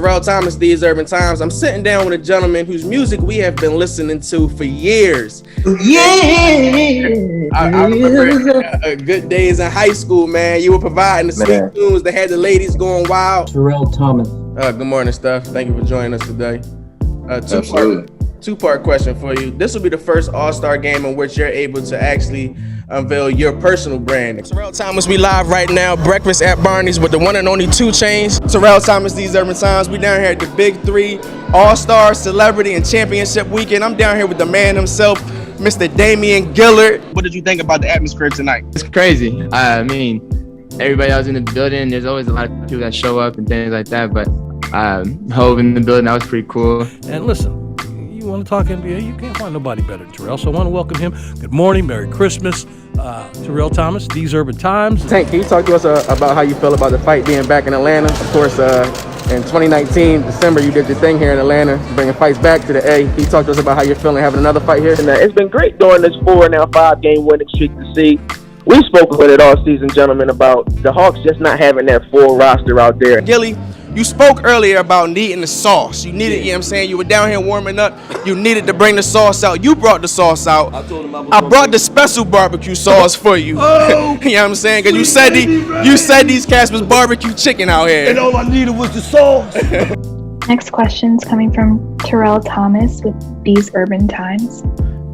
Terrell Thomas, These Urban Times. I'm sitting down with a gentleman whose music we have been listening to for years. Yeah. I remember good days in high school, man. You were providing the sweet tunes that had the ladies going wild. Terrell Thomas. Good morning, Steph. Thank you for joining us today. Two-part question for you. This will be the first All-Star game in which you're able to actually unveil your personal brand. Terrell Thomas, we live right now. Breakfast at Barney's with the one and only 2 Chainz. Terrell Thomas, These Urban Times. We down here at the Big 3 All-Star Celebrity and Championship Weekend. I'm down here with the man himself, Mr. Damian Gillard. What did you think about the atmosphere tonight? It's crazy. I mean, everybody else in the building, there's always a lot of people that show up and things like that, but Hove in the building, that was pretty cool. And listen, you want to talk NBA, you can't find nobody better than Terrell. So I want to welcome him. Good morning, Merry Christmas. Terrell Thomas, These Urban Times. Tank, can you talk to us about how you feel about the fight being back in Atlanta? Of course, in 2019, December, you did your thing here in Atlanta, bringing fights back to the A. Can you talk to us about how you're feeling having another fight here? And, it's been great during this 5-game winning streak to see. We spoke about it all season, gentlemen, about the Hawks just not having that full roster out there. Gilly, you spoke earlier about needing the sauce. You needed, you know what I'm saying? You were down here warming up. You needed to bring the sauce out. You brought the sauce out. I brought the special barbecue sauce for you. Oh. You know what I'm saying? Because you said these cats was barbecue chicken out here. And all I needed was the sauce. Next question's coming from Terrell Thomas with These Urban Times.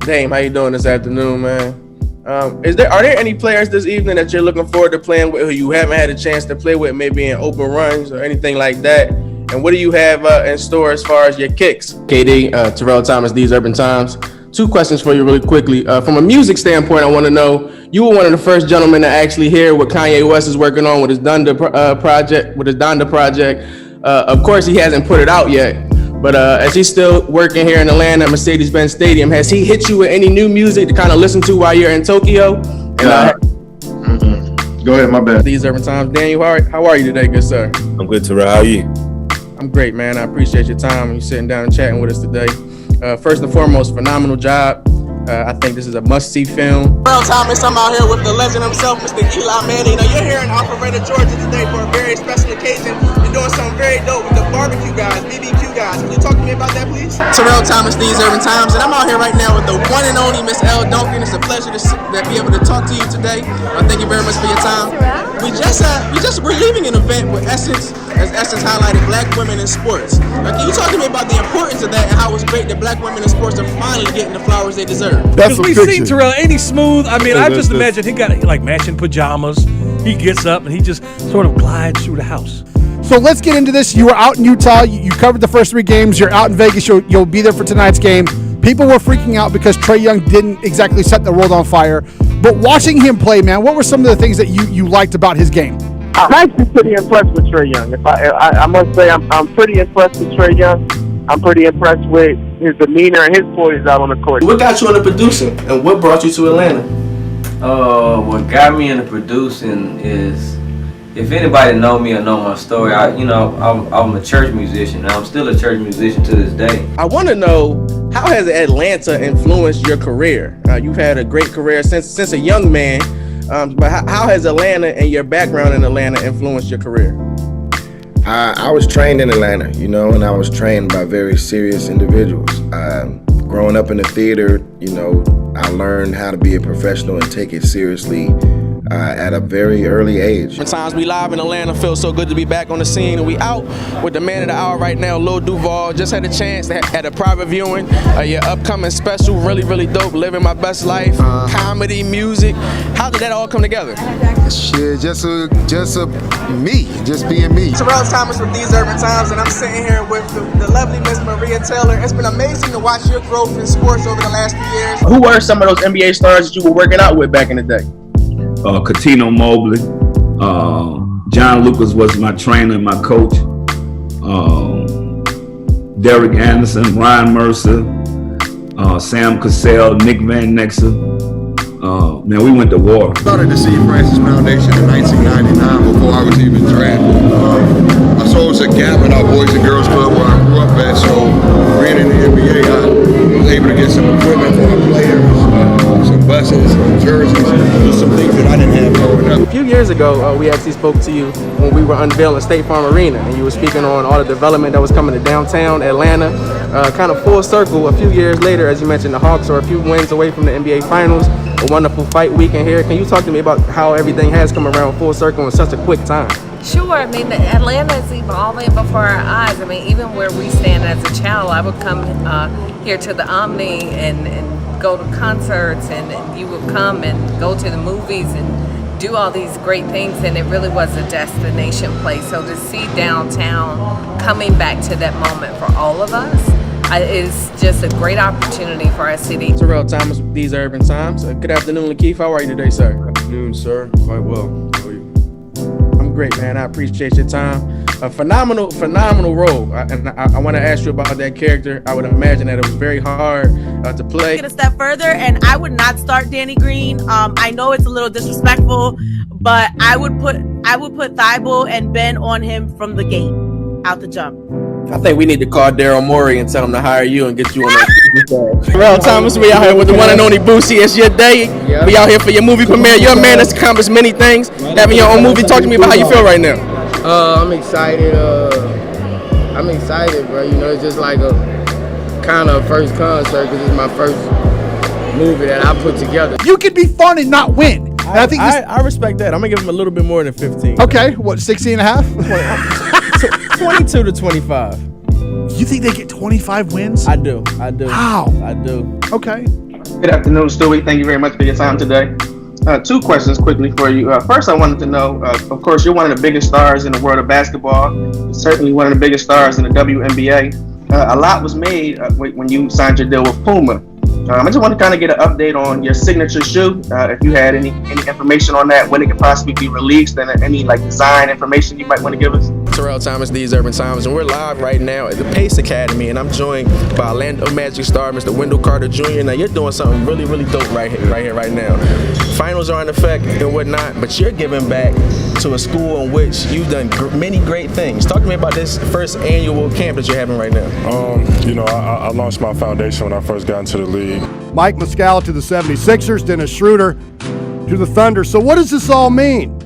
Dame, how you doing this afternoon, man? Are there any players this evening that you're looking forward to playing with who you haven't had a chance to play with, maybe in open runs or anything like that? And what do you have in store as far as your kicks? KD, Terrell Thomas, These Urban Times. 2 questions for you really quickly. From a music standpoint, I want to know, you were one of the first gentlemen to actually hear what Kanye West is working on with his Donda project. Of course, he hasn't put it out yet. But as he's still working here in Atlanta at Mercedes-Benz Stadium, has he hit you with any new music to kind of listen to while you're in Tokyo? Go ahead, my bad. These Urban Times. Daniel, how are you today, good sir? I'm good, Terrell. How are you? I'm great, man. I appreciate your time and you sitting down and chatting with us today. First and foremost, phenomenal job. I think this is a must-see film. Terrell Thomas, I'm out here with the legend himself, Mr. Eli Manning. You know, you're here in Alpharetta, Georgia today for a very special occasion. You're doing something very dope with the barbecue guys, BBQ guys. Can you talk to me about that, please? Terrell Thomas, These Urban Times, and I'm out here right now with the one and only Miss L. Duncan. It's a pleasure to be able to talk to you today. Thank you very much for your time. We're leaving an event with Essence, as Essence highlighted Black women in sports. Can you talk to me about the importance of that and how it's great that Black women in sports are finally getting the flowers they deserve? Because we see Terrell, ain't he smooth? I mean, I just imagine he got like matching pajamas. He gets up and he just sort of glides through the house. So let's get into this. You were out in Utah. You covered the first 3 games. You're out in Vegas. You'll be there for tonight's game. People were freaking out because Trae Young didn't exactly set the world on fire. But watching him play, man, what were some of the things that you liked about his game? I'm actually pretty impressed with Trae Young. I must say I'm pretty impressed with Trae Young. I'm pretty impressed with his demeanor and his poise out on the court. What got you into producing and what brought you to Atlanta? What got me into producing is, if anybody know me or know my story, I'm a church musician and I'm still a church musician to this day. I want to know, how has Atlanta influenced your career? You've had a great career since a young man, but how has Atlanta and your background in Atlanta influenced your career? I was trained in Atlanta, and I was trained by very serious individuals. Growing up in the theater, I learned how to be a professional and take it seriously at a very early age. Sometimes we live in Atlanta, feels so good to be back on the scene. And we out with the man of the hour right now, Lil Duval. Just had a chance to have a private viewing. Your upcoming special, really, really dope. Living My Best Life, comedy, music. How did that all come together? Shit, just being me. Terrell Thomas with These Urban Times, and I'm sitting here with the lovely Miss Maria Taylor. It's been amazing to watch your growth in sports over the last few years. Who were some of those NBA stars that you were working out with back in the day? Katino Mobley, John Lucas was my trainer and my coach, Derek Anderson, Ryan Mercer, Sam Cassell, Nick Van Exel. Man, we went to war. I started the C. Francis Foundation in 1999 before I was even drafted. I saw it's a gap in our Boys and Girls Club where I grew up at, so being in the NBA, I was able to get some equipment for our players, some buses, jerseys, just some things that I didn't have growing up. A few years ago, we actually spoke to you when we were unveiling State Farm Arena, and you were speaking on all the development that was coming to downtown Atlanta. Kind of full circle, a few years later, as you mentioned, the Hawks are a few wins away from the NBA Finals, a wonderful fight weekend here. Can you talk to me about how everything has come around full circle in such a quick time? Sure. I mean, Atlanta is evolving before our eyes. I mean, even where we stand as a child, I would come here to the Omni and go to concerts, and you would come and go to the movies and do all these great things, and it really was a destination place. So to see downtown coming back to that moment for all of us is just a great opportunity for our city. Terrell Thomas with These Urban Times. Good afternoon, Lakeith. How are you today, sir? Good afternoon, sir. Quite well. How are you? I'm great, man. I appreciate your time. A phenomenal role. I want to ask you about that character. I would imagine that it was very hard to play. Take it a step further, and I would not start Danny Green. I know it's a little disrespectful, but I would put Thibault and Ben on him from the gate, out the jump. I think we need to call Daryl Morey and tell him to hire you and get you on that. Terrell Thomas, we out here with the one and only Boosie. It's your day. Yep. We out here for your movie premiere. You're a man that's accomplished many things. Having your own movie. Talk to me about how you feel right now. I'm excited. Bro. You know, it's just like a kind of first concert because it's my first movie that I put together. You can be fun and not win. And I think I respect that. I'm gonna give him a little bit more than 15. Okay, what, 16 and a half? 22 to 25. You think they get 25 wins? I do. How? I do. Okay. Good afternoon, Stewie. Thank you very much for your time today. Two questions quickly for you. First, I wanted to know, of course, you're one of the biggest stars in the world of basketball. Certainly one of the biggest stars in the WNBA. A lot was made when you signed your deal with Puma. I just want to kind of get an update on your signature shoe. If you had any information on that, when it could possibly be released, and any like design information you might want to give us. Terrell Thomas, These Urban Times, and we're live right now at the Pace Academy, and I'm joined by Orlando Magic star Mr. Wendell Carter Jr. Now you're doing something really, really dope right here, right now. Finals are in effect and whatnot, but you're giving back to a school in which you've done many great things. Talk to me about this first annual camp that you're having right now. You know, I launched my foundation when I first got into the league. Mike Muscala to the 76ers, Dennis Schroeder to the Thunder. So what does this all mean?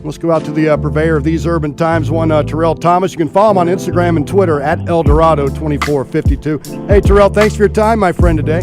Let's go out to the purveyor of These Urban Times, one Terrell Thomas. You can follow him on Instagram and Twitter at Eldorado2452. Hey, Terrell, thanks for your time, my friend, today.